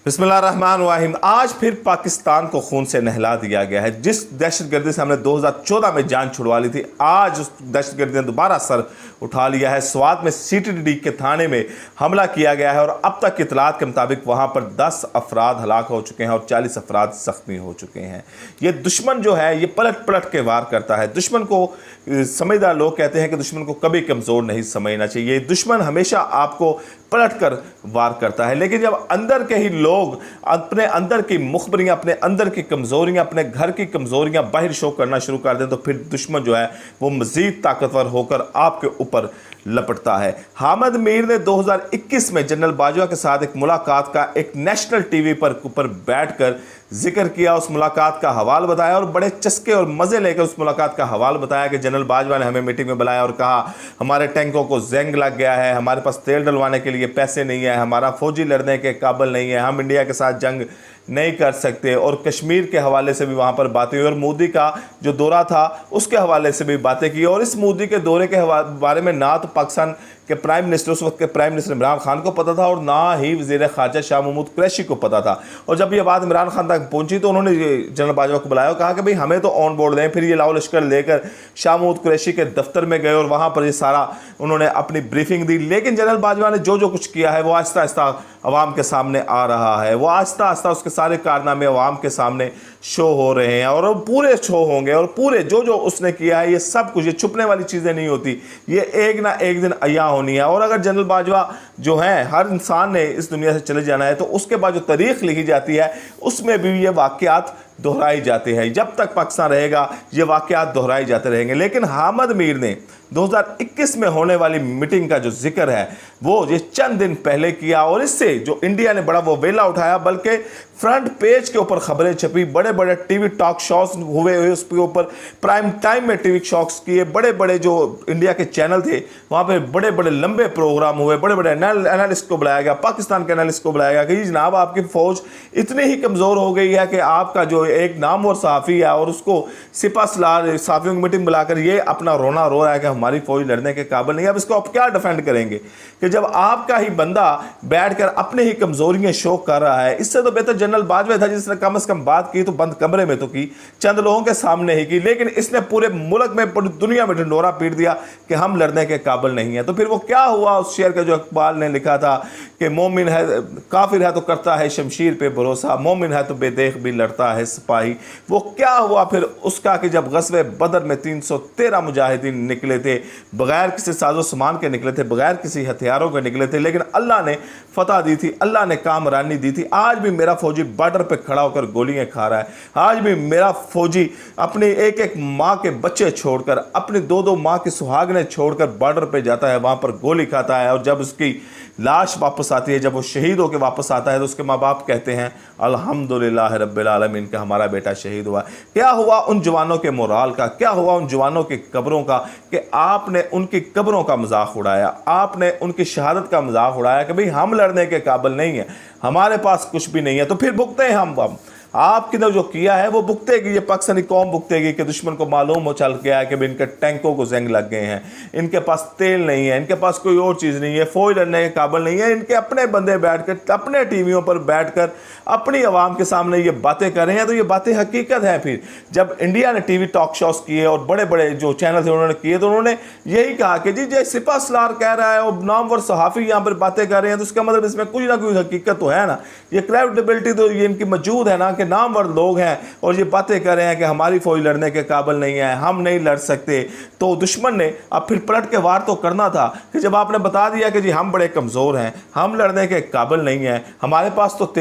बिस्मिल्लाहिर्रहमानिर्रहीम। आज फिर पाकिस्तान को खून से नहला दिया गया है। जिस दहशतगर्दी से हमने 2014 में जान छुड़वा ली थी, आज उस दहशतगर्दी ने दोबारा सर उठा लिया है। स्वात में CTD के थाने में हमला किया गया है और अब तक की इतलात के मुताबिक वहाँ पर 10 अफराद हलाक हो चुके हैं और 40 अफराद जख्मी हो चुके हैं। ये दुश्मन जो है ये पलट पलट के वार करता है। दुश्मन को समझदार लोग कहते हैं कि दुश्मन को कभी कमज़ोर नहीं समझना चाहिए। दुश्मन हमेशा आपको पलट कर वार करता है, लेकिन जब अंदर के ही लोग अपने अंदर की मुखबरियाँ, अपने अंदर की कमज़ोरियाँ, अपने घर की कमज़ोरियाँ बाहर शो करना शुरू कर दें तो फिर दुश्मन जो है वो मज़ीद ताकतवर होकर आपके ऊपर लपटता है। हामिद मीर ने 2021 में जनरल बाजवा के साथ एक मुलाकात का एक नेशनल टीवी पर ऊपर बैठकर जिक्र किया। उस मुलाकात का हवाल बताया और बड़े चस्के और मज़े लेकर उस मुलाकात का हवाल बताया कि जनरल बाजवा ने हमें मीटिंग में बुलाया और कहा हमारे टैंकों को जंग लग गया है, हमारे पास तेल डलवाने के लिए पैसे नहीं है, हमारा फौजी लड़ने के काबिल नहीं है, हम इंडिया के साथ जंग नहीं कर सकते। और कश्मीर के हवाले से भी वहाँ पर बातें हुई और मोदी का जो दौरा था उसके हवाले से भी बातें की। और इस मोदी के दौरे के बारे में ना तो पाकिस्तान के प्राइम मिनिस्टर, उस वक्त के प्राइम मिनिस्टर इमरान खान को पता था और ना ही वज़ीर ख़ारजा शाह महमूद कुरैशी को पता था। और जब ये बात इमरान खान तक पहुंची तो उन्होंने जनरल बाजवा को बुलाया और कहा कि भाई हमें तो ऑन बोर्ड दें। फिर ये लाओ लश्कर लेकर शाह महमूद कुरैशी के दफ्तर में गए और वहाँ पर ये सारा उन्होंने अपनी ब्रीफिंग दी। लेकिन जनरल बाजवा ने जो कुछ किया है वो आहिस्ता आहिस्ता अवाम के सामने आ रहा है। वो आहिस्ता आहिस्ता उसके सारे कारनामे अवाम के सामने शो हो रहे हैं और पूरे शो होंगे। और पूरे जो उसने किया है ये सब कुछ, ये छुपने वाली चीज़ें नहीं होती, ये एक ना एक दिन अया होनी है। और अगर जनरल बाजवा जो है, हर इंसान ने इस दुनिया से चले जाना है तो उसके बाद जो तारीख लिखी जाती है उसमें भी ये वाक़यात दोहराई जाते हैं। जब तक पाकिस्तान रहेगा ये वाक़यात दोहराए जाते रहेंगे। लेकिन हामिद मीर ने 2021 में होने वाली मीटिंग का जो जिक्र है वो ये चंद दिन पहले किया और इससे जो इंडिया ने बड़ा वो वेला उठाया, बल्कि फ्रंट पेज के ऊपर खबरें छपी, बड़े बड़े टीवी टॉक शोज हुए उसके ऊपर, प्राइम टाइम में टीवी शोज किए, बड़े बड़े जो इंडिया के चैनल थे वहाँ पे बड़े बड़े लंबे प्रोग्राम हुए, बड़े बड़े एनालिस्ट को बुलाया गया, पाकिस्तान के एनालिस्ट को बुलाया गया कि जनाब आपकी फ़ौज इतनी ही कमज़ोर हो गई है कि आपका जो एक नामवर सहाफ़ी है और उसको सिपा सलार सहाफ़ियों की मीटिंग बुलाकर ये अपना रोना रो रहा है कि हमारी फ़ौज लड़ने के काबिल नहीं है। अब इसको आप क्या डिफेंड करेंगे कि जब आपका ही बंदा बैठकर अपने ही कमज़ोरियाँ शो कर रहा है। इससे तो बेहतर जनरल बाजवा था जिसने कम से कम बात की तो बंद कमरे में तो की, चंद लोगों के सामने ही की, लेकिन इसने पूरे मुल्क में, पूरी दुनिया में ढिंढोरा पीट दिया कि हम लड़ने के काबिल नहीं है। तो फिर वो क्या हुआ? उस शेर का जो इकबाल ने लिखा था कि मोमिन है काफिर है तो करता है शमशीर पे भरोसा, मोमिन है तो बेदेख भी लड़ता है सिपाही। वो क्या हुआ फिर उसका कि जब ग़ज़वे बदर में 313 मुजाहिदीन निकले थे, बगैर किसी साजो सामान के निकले थे, बगैर किसी हथियारों के निकले थे, लेकिन अल्लाह ने फतह दी थी, अल्लाह ने कामरानी दी थी। आज भी मेरा फौजी बॉर्डर पे खड़ा होकर गोलियां खा रहा है। आज भी मेरा फौजी अपने एक एक माँ के बच्चे छोड़कर, अपने दो दो माँ की सुहागनें छोड़कर बॉर्डर पे जाता है, वहाँ पर गोली खाता है। और जब उसकी लाश वापस आती है, जब वो शहीद होकर वापस आता है तो उसके माँ बाप कहते हैं अल्हम्दुलिल्लाह रब्बिल आलमीन का हमारा बेटा शहीद हुआ। क्या हुआ उन जवानों के मोराल का, क्या हुआ उन जवानों की कब्रों का कि आपने उनकी कब्रों का मजाक उड़ाया, आपने उनकी शहादत का मजाक उड़ाया कि भाई हम लड़ने के काबिल नहीं है, हमारे पास कुछ भी नहीं है। तो फिर भुगते हैं हम आपकी ने जो किया है वो भुगतेगी, ये पाकिस्तानी कौम भुगतेगी कि दुश्मन को मालूम हो चल गया है कि इनके टैंकों को जंग लग गए हैं, इनके पास तेल नहीं है, इनके पास कोई और चीज़ नहीं है, फौज लड़ने के काबिल नहीं है। इनके अपने बंदे बैठकर अपने टीवियों पर बैठकर अपनी आवाम के सामने ये बातें कर रहे हैं। तो ये बातें हकीकत है। फिर जब इंडिया ने टीवी टॉक शोज किए और बड़े बड़े जो चैनल थे उन्होंने किए तो उन्होंने यही कहा कि जी जय सिपा सलार कह रहा है और नामवर सहाफ़ी यहाँ पर बातें कर रहे हैं तो उसका मतलब इसमें कुछ ना कुछ हकीकत तो है ना, ये क्रेडिबिलिटी तो ये इनकी मौजूद है ना कि नामवर लोग हैं और ये बातें कर रहे हैं कि हमारी फौज लड़ने के काबिल नहीं है, हम नहीं लड़ सकते। तो दुश्मन ने अब फिर पलट के वार तो करना था कि जब आपने बता दिया कि जी हम बड़े कमज़ोर हैं, हम लड़ने के काबिल नहीं हैं, हमारे पास तो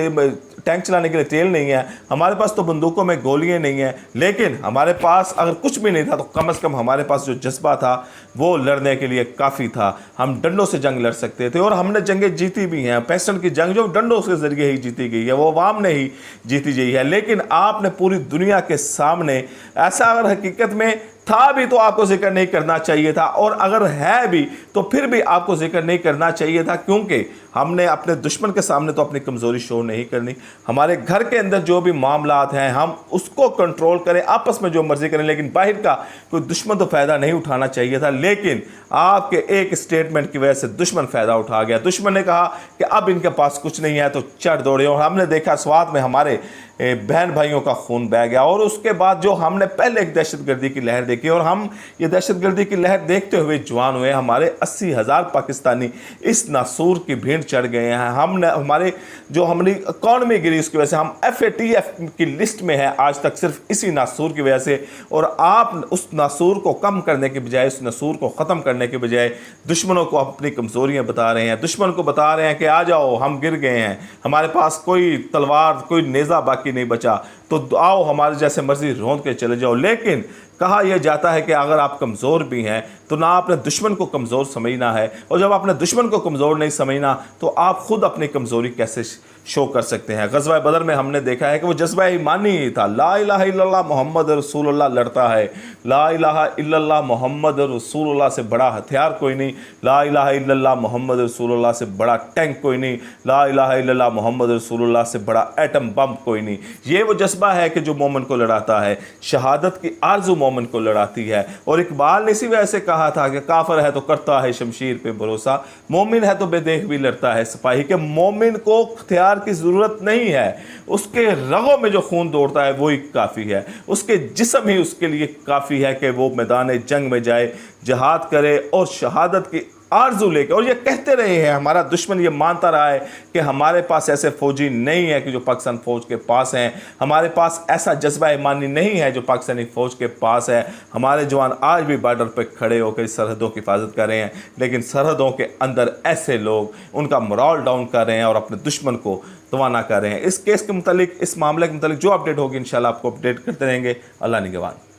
टैंक चलाने के लिए तेल नहीं है, हमारे पास तो बंदूकों में गोलियां नहीं हैं, लेकिन हमारे पास अगर कुछ भी नहीं था तो कम से कम हमारे पास जो जज्बा था वो लड़ने के लिए काफ़ी था। हम डंडों से जंग लड़ सकते थे और हमने जंगें जीती भी हैं। 65 की जंग जो डंडों के ज़रिए ही जीती गई है, वो अवाम ने ही जीती गई है। लेकिन आपने पूरी दुनिया के सामने ऐसा अगर हकीकत में था भी तो आपको जिक्र नहीं करना चाहिए था, और अगर है भी तो फिर भी आपको जिक्र नहीं करना चाहिए था, क्योंकि हमने अपने दुश्मन के सामने तो अपनी कमज़ोरी शो नहीं करनी। हमारे घर के अंदर जो भी मामलात हैं हम उसको कंट्रोल करें, आपस में जो मर्जी करें, लेकिन बाहर का कोई दुश्मन तो फ़ायदा नहीं उठाना चाहिए था। लेकिन आपके एक स्टेटमेंट की वजह से दुश्मन फ़ायदा उठा गया। दुश्मन ने कहा कि अब इनके पास कुछ नहीं है तो चढ़ दौड़े, और हमने देखा स्वात में हमारे बहन भाइयों का खून बह गया। और उसके बाद जो हमने पहले एक दहशतगर्दी की लहर देखी, और हम ये दहशतगर्दी की लहर देखते हुए जवान हुए। हमारे 80,000 पाकिस्तानी इस नासूर की भीड़ चढ़ गए हैं। हमने हमारी इकॉनमी गिरी, उसकी वजह से हम FATF की लिस्ट में है आज तक सिर्फ इसी नासूर की वजह से। और आप उस नासूर को कम करने के बजाय, उस नासूर को ख़त्म करने के बजाय दुश्मनों को अपनी कमज़ोरियाँ बता रहे हैं। दुश्मन को बता रहे हैं कि आ जाओ, हम गिर गए हैं, हमारे पास कोई तलवार कोई नेज़ा बाकी नहीं बचा, तो आओ हमारे जैसे मर्जी रौंद के चले जाओ। लेकिन कहा यह जाता है कि अगर आप कमज़ोर भी हैं तो ना आपने दुश्मन को कमज़ोर समझना है, और जब आपने दुश्मन को कमज़ोर नहीं समझना तो आप खुद अपनी कमज़ोरी कैसे शो कर सकते हैं। ग़ज़वा बदर में हमने देखा है कि वो जज्बा ईमानी ही था। ला इलाहा इल्लल्लाह मोहम्मद रसूलुल्लाह लड़ता है, ला इलाहा इल्लल्लाह मोहम्मद रसूलुल्लाह से बड़ा हथियार कोई नहीं, ला इलाहा इल्लल्लाह मोहम्मद रसूलुल्लाह से बड़ा टैंक कोई नहीं, ला इलाहा इल्लल्लाह मोहम्मद रसूलुल्लाह से बड़ा एटम बम कोई नहीं। ये वो जज्बा है कि जो मोमिन को लड़ाता है, शहादत की आरज़ू मोमिन को लड़ाती है। और इकबाल ने इसी वजह से कहा था कि काफिर है तो करता है शमशीर पे भरोसा, मोमिन है तो बेदेख भी लड़ता है सिपाही। के मोमिन को हथियार की ज़रूरत नहीं है, उसके रगों में जो खून दौड़ता है वही काफ़ी है, उसके जिस्म ही उसके लिए काफ़ी है कि वो मैदान जंग में जाए, जिहाद करे और शहादत की आरजू लेके। और ये कहते रहे हैं, हमारा दुश्मन ये मानता रहा है कि हमारे पास ऐसे फौजी नहीं है कि जो पाकिस्तान फौज के पास हैं, हमारे पास ऐसा जज्बा ईमानी नहीं है जो पाकिस्तानी फौज के पास है। हमारे जवान आज भी बॉर्डर पर खड़े होकर सरहदों की हिफाजत कर रहे हैं, लेकिन सरहदों के अंदर ऐसे लोग उनका मोरल डाउन कर रहे हैं और अपने दुश्मन को तवाना कर रहे हैं। इस केस के मुतालिक, इस मामले के मुतालिक जो अपडेट होगी इंशाल्लाह आपको अपडेट करते रहेंगे। अल्लाह निगहबान।